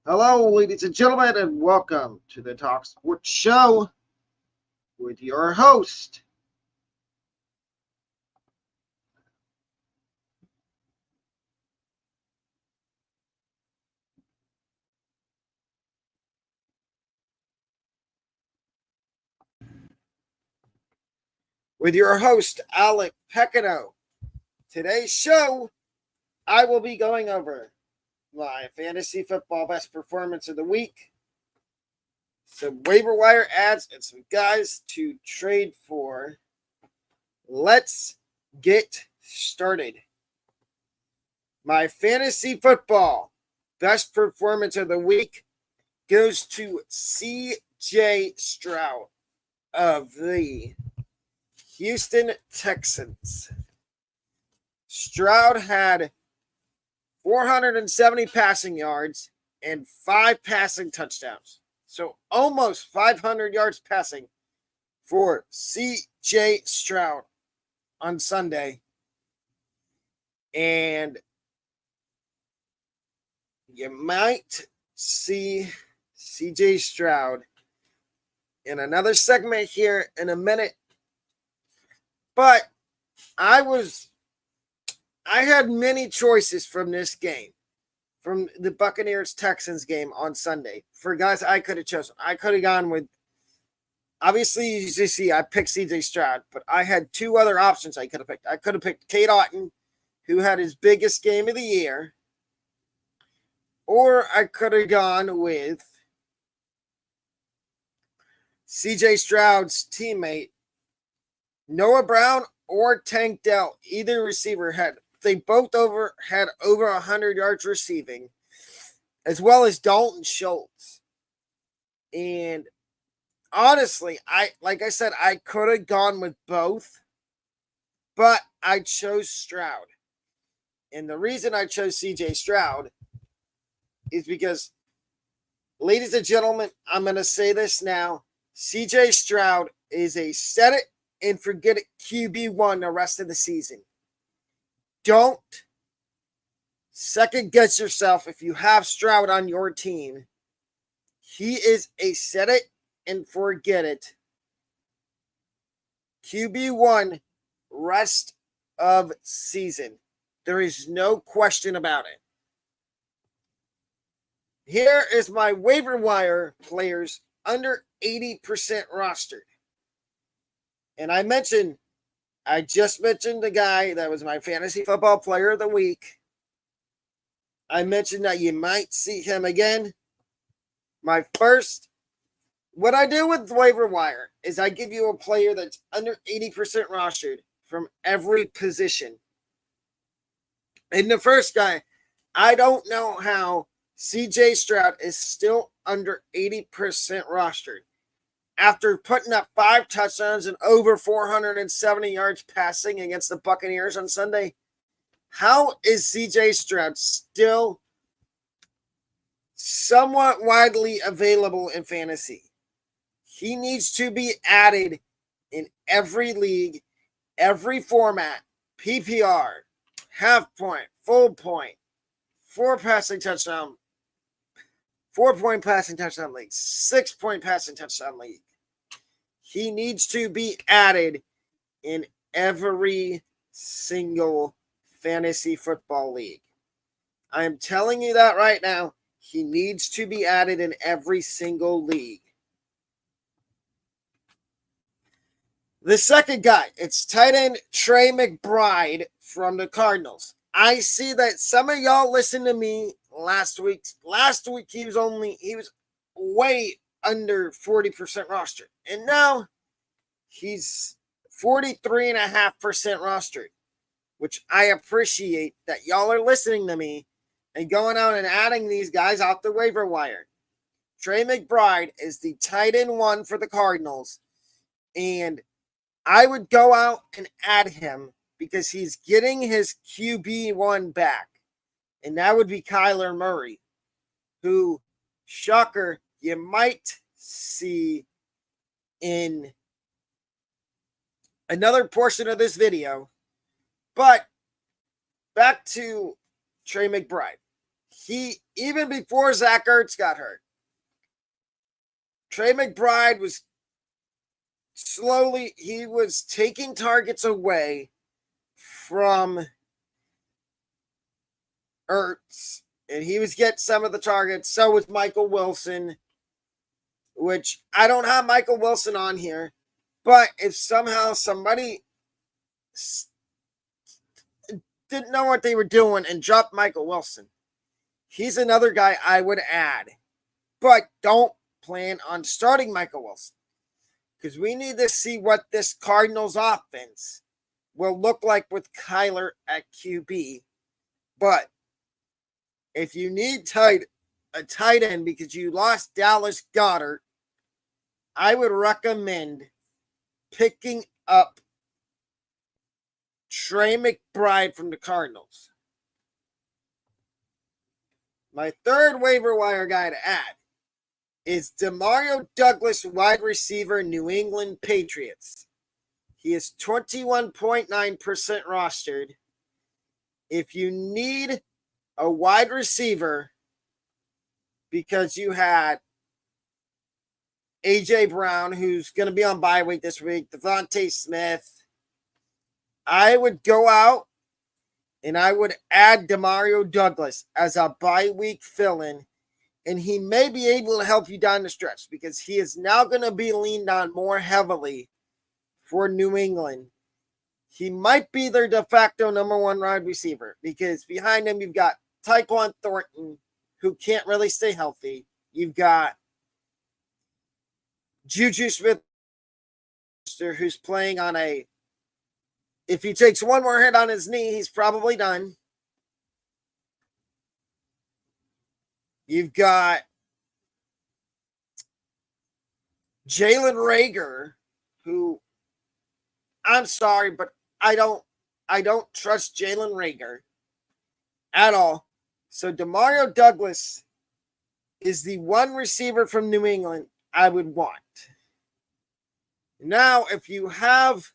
Hello, ladies and gentlemen, and welcome to the Talk Sports Show with your host. With your host, Alec Pequignot. Today's show, I will be going over my fantasy football best performance of the week, some waiver wire ads, and some guys to trade for. Let's get started. My fantasy football best performance of the week goes to C.J. Stroud of the Houston Texans. Stroud had 470 passing yards and 5 passing touchdowns. So almost 500 yards passing for C.J. Stroud on Sunday. And you might see C.J. Stroud in another segment here in a minute. But I had many choices from this game, from the Buccaneers-Texans game on Sunday, for guys I could have chosen. I could have gone with, obviously, you see, I picked C.J. Stroud, but I had 2 other options I could have picked. I could have picked Cade Otton, who had his biggest game of the year, or I could have gone with C.J. Stroud's teammate, Noah Brown or Tank Dell. Either receiver they both had over 100 yards receiving, as well as Dalton Schultz. And honestly, like I said, I could have gone with both, but I chose Stroud. And the reason I chose C.J. Stroud is because, ladies and gentlemen, I'm going to say this now. C.J. Stroud is a set it and forget it QB1 the rest of the season. Don't second guess yourself if you have Stroud on your team. He is a set it and forget it QB1 rest of season. There is no question about it. Here is my waiver wire players under 80% rostered. And I just mentioned the guy that was my fantasy football player of the week. I mentioned that you might see him again. What I do with waiver wire is I give you a player that's under 80% rostered from every position. And the first guy, I don't know how C.J. Stroud is still under 80% rostered. After putting up 5 touchdowns and over 470 yards passing against the Buccaneers on Sunday, how is C.J. Stroud still somewhat widely available in fantasy? He needs to be added in every league, every format, PPR, half point, full point, 4-point passing touchdown league, 6-point passing touchdown league. He needs to be added in every single fantasy football league. I am telling you that right now. He needs to be added in every single league. The second guy, it's tight end Trey McBride from the Cardinals. I see that some of y'all listened to me last week. Last week he was way under 40% rostered. And now he's 43.5% rostered, which I appreciate that y'all are listening to me and going out and adding these guys off the waiver wire. Trey McBride is the tight end 1 for the Cardinals, and I would go out and add him because he's getting his QB1 back, and that would be Kyler Murray, who, shocker, you might see in another portion of this video. But back to Trey McBride. Even before Zach Ertz got hurt, Trey McBride was taking targets away from Ertz, and he was getting some of the targets. So was Michael Wilson, which I don't have Michael Wilson on here, but if somehow somebody didn't know what they were doing and dropped Michael Wilson, he's another guy I would add, but don't plan on starting Michael Wilson because we need to see what this Cardinals offense will look like with Kyler at QB. But if you need a tight end because you lost Dallas Goedert, I would recommend picking up Trey McBride from the Cardinals. My third waiver wire guy to add is Demario Douglas, wide receiver, New England Patriots. He is 21.9% rostered. If you need a wide receiver because you had A.J. Brown, who's going to be on bye week this week, Devontae Smith, I would go out and I would add Demario Douglas as a bye week fill-in, and he may be able to help you down the stretch because he is now going to be leaned on more heavily for New England. He might be their de facto number one wide receiver because behind him you've got Tyquan Thornton, who can't really stay healthy. You've got Juju Smith, who's playing on if he takes one more hit on his knee, he's probably done. You've got Jalen Reagor, who I'm sorry, but I don't trust Jalen Reagor at all. So Demario Douglas is the one receiver from New England I would want. Now, if you have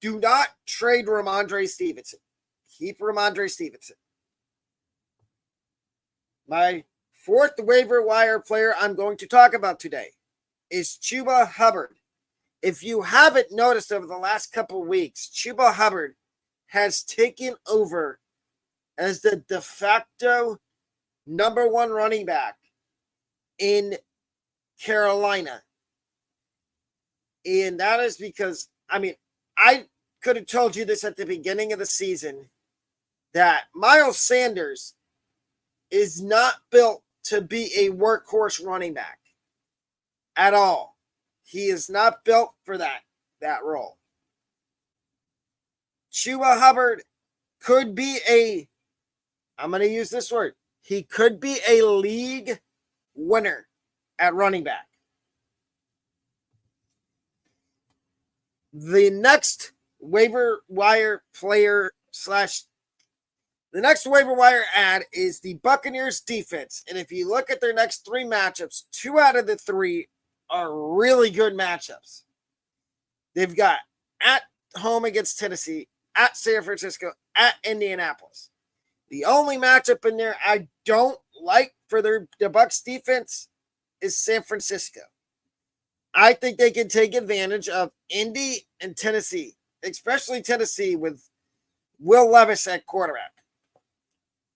do not trade Ramondre Stevenson. Keep Ramondre Stevenson. My fourth waiver wire player I'm going to talk about today is Chuba Hubbard. If you haven't noticed over the last couple of weeks, Chuba Hubbard has taken over as the de facto number one running back in Carolina. And that is because, I could have told you this at the beginning of the season that Miles Sanders is not built to be a workhorse running back at all. He is not built for that role. Chuba Hubbard could be I'm going to use this word, he could be a league winner at running back. The next waiver wire ad is the Buccaneers defense. And if you look at their next three matchups, 2 out of the 3 are really good matchups. They've got at home against Tennessee, at San Francisco, at Indianapolis. The only matchup in there I don't like for the Bucs defense is San Francisco. I think they can take advantage of Indy and Tennessee, especially Tennessee with Will Levis at quarterback.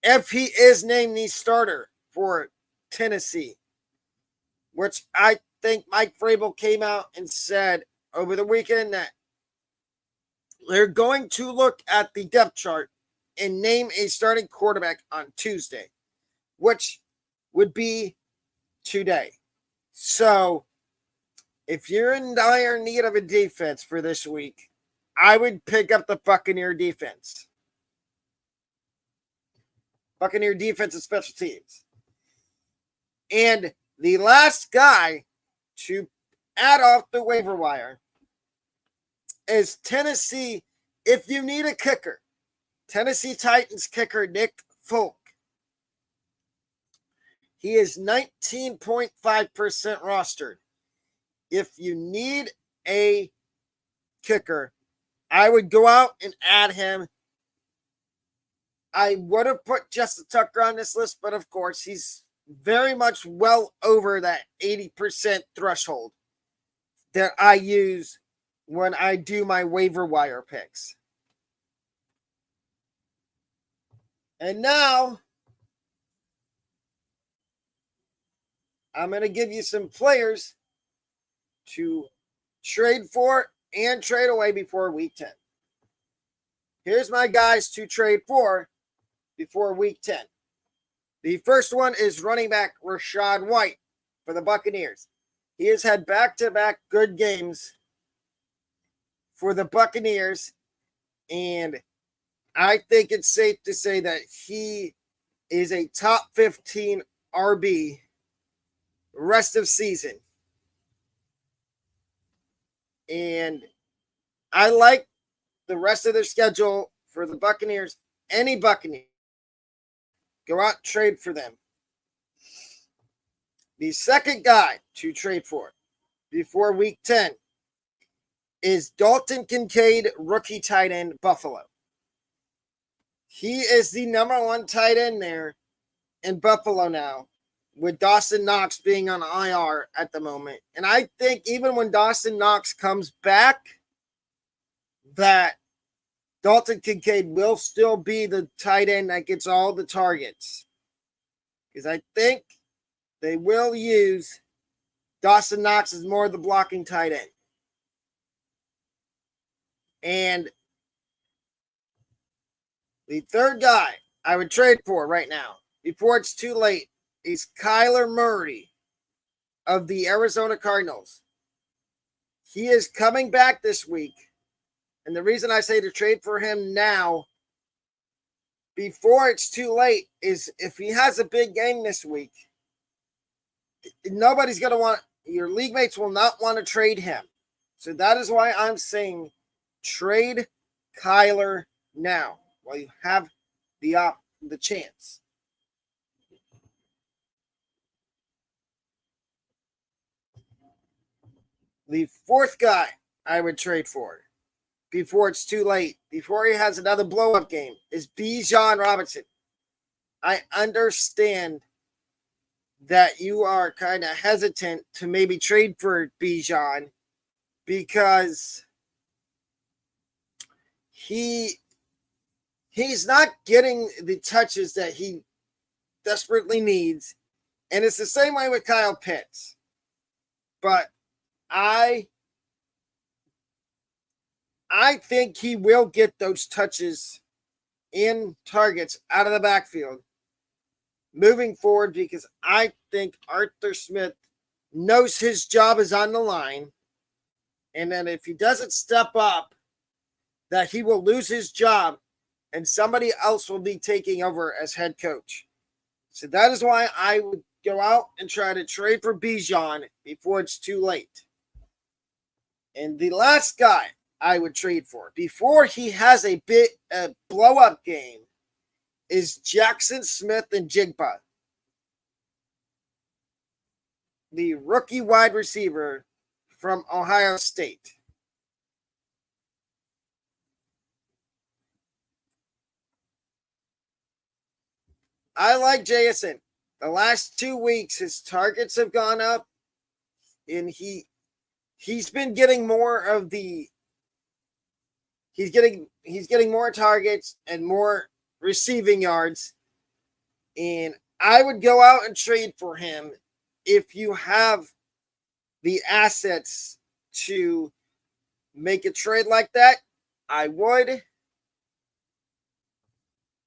If he is named the starter for Tennessee, which I think Mike Vrabel came out and said over the weekend that they're going to look at the depth chart and name a starting quarterback on Tuesday, which would be today. So if you're in dire need of a defense for this week, I would pick up the Buccaneer defense. Buccaneer defense and special teams. And the last guy to add off the waiver wire is Tennessee. If you need a kicker, Tennessee Titans kicker Nick Folk. He is 19.5% rostered. If you need a kicker, I would go out and add him. I would have put Justin Tucker on this list, but of course, he's very much well over that 80% threshold that I use when I do my waiver wire picks. And now, I'm going to give you some players to trade for and trade away before week 10. Here's my guys to trade for before week 10. The first one is running back Rachaad White for the Buccaneers. He has had back-to-back good games for the Buccaneers, and I think it's safe to say that he is a top 15 RB rest of season. And I like the rest of their schedule for the Buccaneers. Any Buccaneer, go out and trade for them. The second guy to trade for before week 10 is Dalton Kincaid, rookie tight end, Buffalo. He is the number one tight end there in Buffalo now, with Dawson Knox being on IR at the moment. And I think even when Dawson Knox comes back, that Dalton Kincaid will still be the tight end that gets all the targets. Because I think they will use Dawson Knox as more of the blocking tight end. And the third guy I would trade for right now, before it's too late, is Kyler Murray of the Arizona Cardinals. He is coming back this week. And the reason I say to trade for him now, before it's too late, is if he has a big game this week, nobody's going to want, your league mates will not want to trade him. So that is why I'm saying trade Kyler now while you have the chance. The fourth guy I would trade for before it's too late, before he has another blow-up game, is Bijan Robinson. I understand that you are kind of hesitant to maybe trade for Bijan because he's not getting the touches that he desperately needs. And it's the same way with Kyle Pitts. But I think he will get those touches and targets out of the backfield moving forward, because I think Arthur Smith knows his job is on the line, and that if he doesn't step up, that he will lose his job and somebody else will be taking over as head coach. So that is why I would go out and try to trade for Bijan before it's too late. And the last guy I would trade for before he has a blow-up game is Jackson Smith and Jigba, the rookie wide receiver from Ohio State. I like JSN. The last 2 weeks, his targets have gone up, and he's been getting more of the. He's getting more targets and more receiving yards, and I would go out and trade for him if you have the assets to make a trade like that. I would.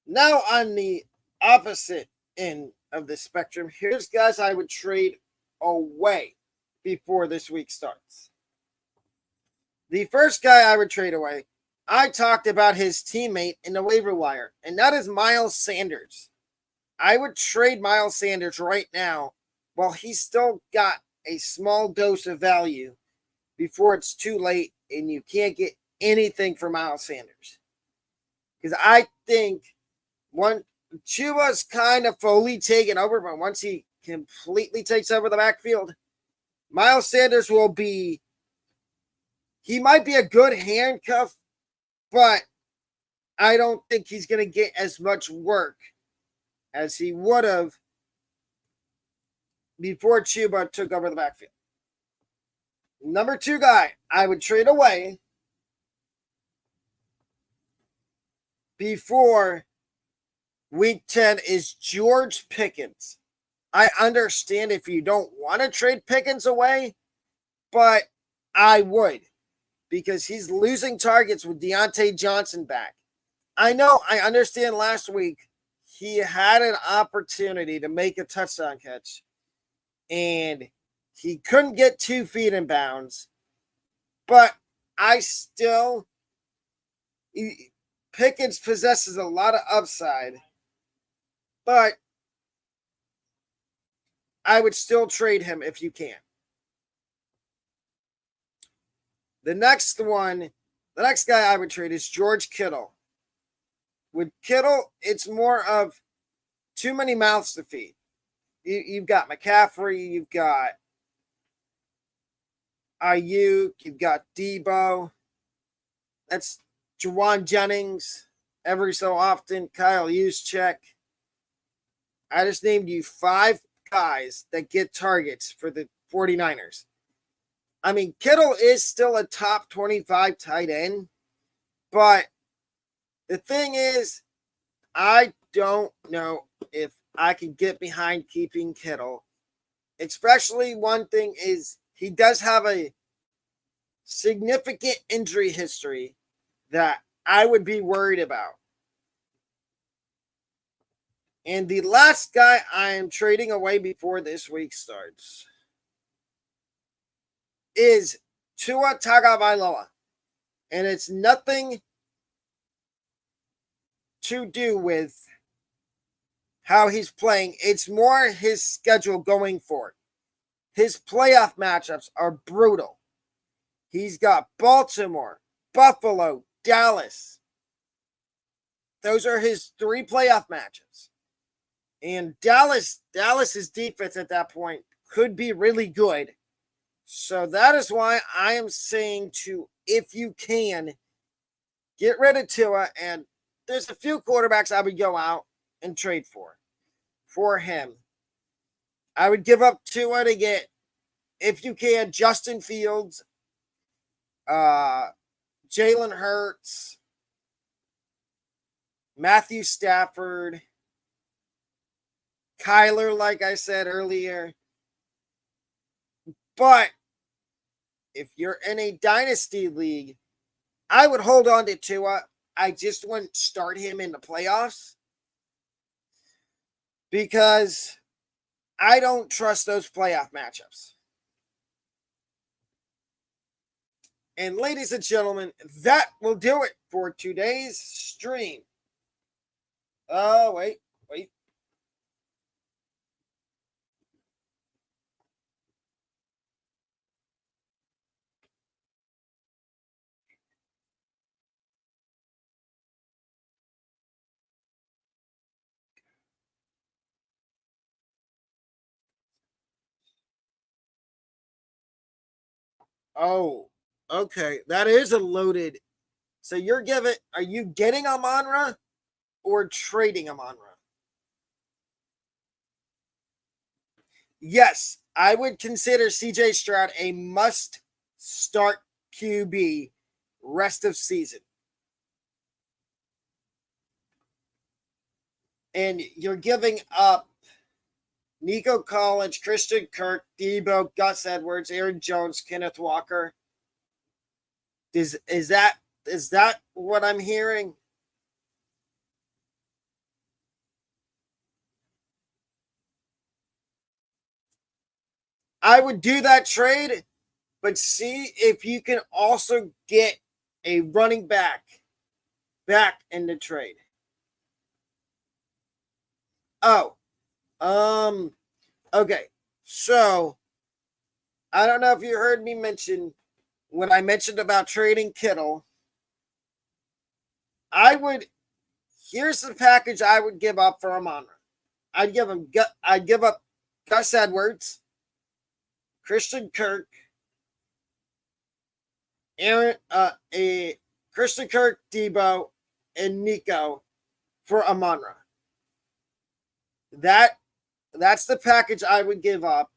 Now on the opposite end of the spectrum, here's guys I would trade away before this week starts. The first guy I would trade away, I talked about his teammate in the waiver wire, and that is Miles Sanders. I would trade Miles Sanders right now while he's still got a small dose of value before it's too late and you can't get anything for Miles Sanders. Because I think Chuba's kind of fully taken over, but once he completely takes over the backfield, Miles Sanders he might be a good handcuff, but I don't think he's going to get as much work as he would have before Chuba took over the backfield. Number 2 guy I would trade away before week 10 is George Pickens. I understand if you don't want to trade Pickens away, but I would, because he's losing targets with Deontay Johnson back. I know, I understand last week he had an opportunity to make a touchdown catch, and he couldn't get 2 feet in bounds, but Pickens possesses a lot of upside, but I would still trade him if you can. The next guy I would trade is George Kittle. With Kittle, it's more of too many mouths to feed. You've got McCaffrey, you've got Ayuk, you've got Debo. That's Jawan Jennings every so often, Kyle Juszczyk. I just named you 5 guys that get targets for the 49ers. I mean, Kittle is still a top 25 tight end, but the thing is, I don't know if I can get behind keeping Kittle. Especially one thing is he does have a significant injury history that I would be worried about. And the last guy I am trading away before this week starts is Tua Tagovailoa. And it's nothing to do with how he's playing. It's more his schedule going forward. His playoff matchups are brutal. He's got Baltimore, Buffalo, Dallas. Those are his 3 playoff matchups. And Dallas's defense at that point could be really good. So that is why I am saying if you can, get rid of Tua. And there's a few quarterbacks I would go out and trade for him. I would give up Tua to get, if you can, Justin Fields, Jalen Hurts, Matthew Stafford, Kyler, like I said earlier. But if you're in a dynasty league, I would hold on to Tua. I just wouldn't start him in the playoffs because I don't trust those playoff matchups. And ladies and gentlemen, that will do it for today's stream. Oh, wait. Oh, okay. That is a loaded. So are you getting Amon-Ra or trading Amon-Ra? Yes, I would consider CJ Stroud a must start QB rest of season. And you're giving up Nico Collins, Christian Kirk, Debo, Gus Edwards, Aaron Jones, Kenneth Walker. Is that what I'm hearing? I would do that trade, but see if you can also get a running back in the trade. Oh, okay. So I don't know if you heard me mention when I mentioned about trading Kittle. Here's the package I would give up for Amon-Ra. I'd give up Gus Edwards, Christian Kirk, Christian Kirk, Debo, and Nico for Amon-Ra. That's the package I would give up.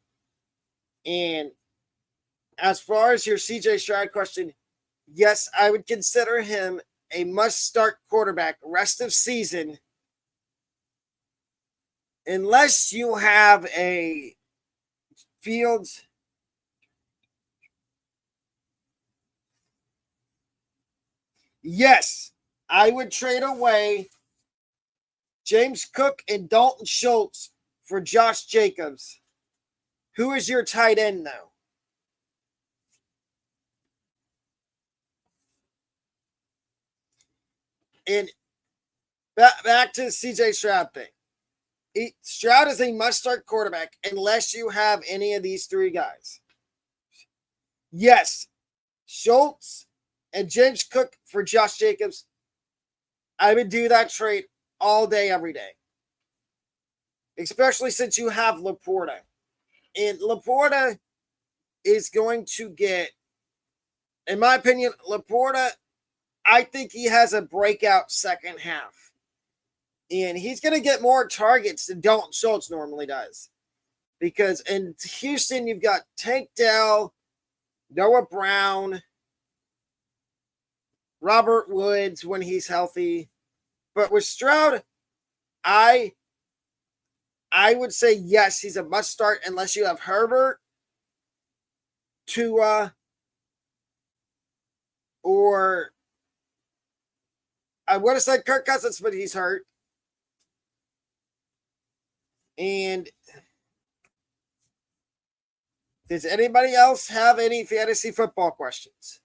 And as far as your CJ Stroud question, yes, I would consider him a must-start quarterback rest of season unless you have a Fields. Yes, I would trade away James Cook and Dalton Schultz for Josh Jacobs. Who is your tight end, though? And back to the CJ Stroud thing. Stroud is a must-start quarterback unless you have any of these three guys. Yes, Schultz and James Cook for Josh Jacobs. I would do that trade all day, every day. Especially since you have Laporta. And Laporta is going to get, in my opinion, Laporta, I think he has a breakout second half. And he's going to get more targets than Dalton Schultz normally does. Because in Houston, you've got Tank Dell, Noah Brown, Robert Woods when he's healthy. But with Stroud, I would say yes, he's a must start unless you have Herbert, Tua, or I would have said Kirk Cousins, but he's hurt. And does anybody else have any fantasy football questions?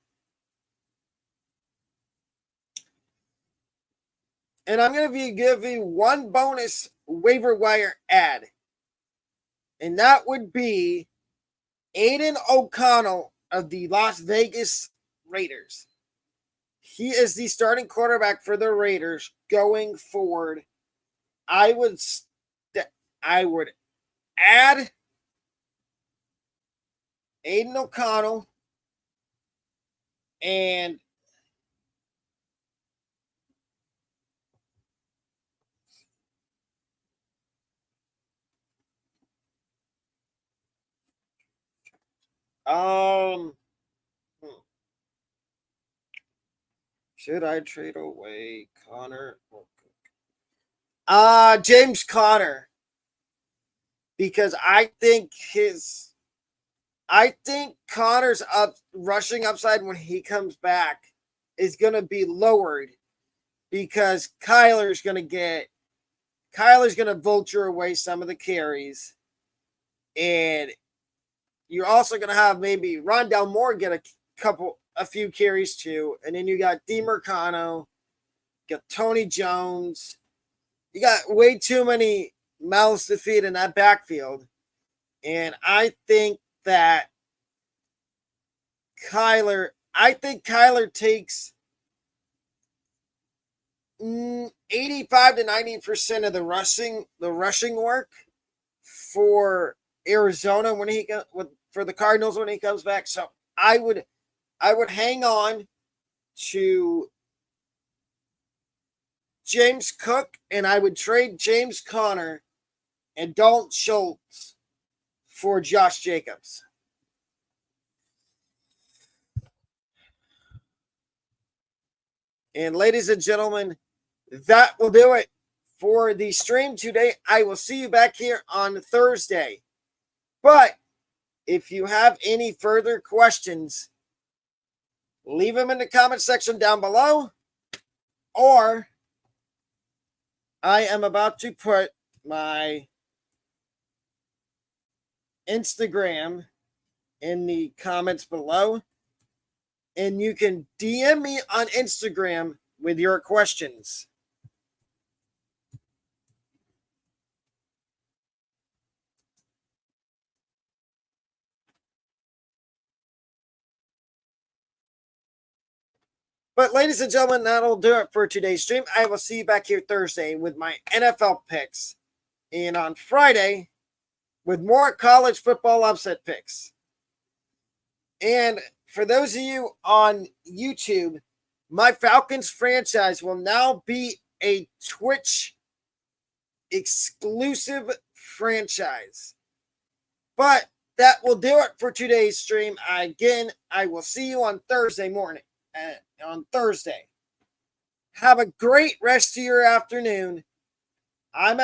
And I'm going to give you one bonus waiver wire ad. And that would be Aiden O'Connell of the Las Vegas Raiders. He is the starting quarterback for the Raiders going forward. I would add Aiden O'Connell and should I trade away Connor or Cook? James Conner. Because I think Connor's rushing upside when he comes back is going to be lowered because Kyler's going to vulture away some of the carries. And you're also going to have maybe Rondale Moore get a few carries too. And then you got DeMarcano, you got Tony Jones. You got way too many mouths to feed in that backfield. And I think that Kyler takes 85 to 90% of the rushing work for Arizona for the Cardinals when he comes back. So I would hang on to James Cook, and I would trade James Conner and Dalton Schultz for Josh Jacobs. And ladies and gentlemen, that will do it for the stream today. I will see you back here on Thursday. But if you have any further questions, leave them in the comment section down below, or I am about to put my Instagram in the comments below, and you can DM me on Instagram with your questions. But ladies and gentlemen, that'll do it for today's stream. I will see you back here Thursday with my NFL picks, and on Friday with more college football upset picks. And for those of you on YouTube, my Falcons franchise will now be a Twitch exclusive franchise. But that will do it for today's stream. Again, I will see you on Thursday morning. On Thursday. Have a great rest of your afternoon. I'm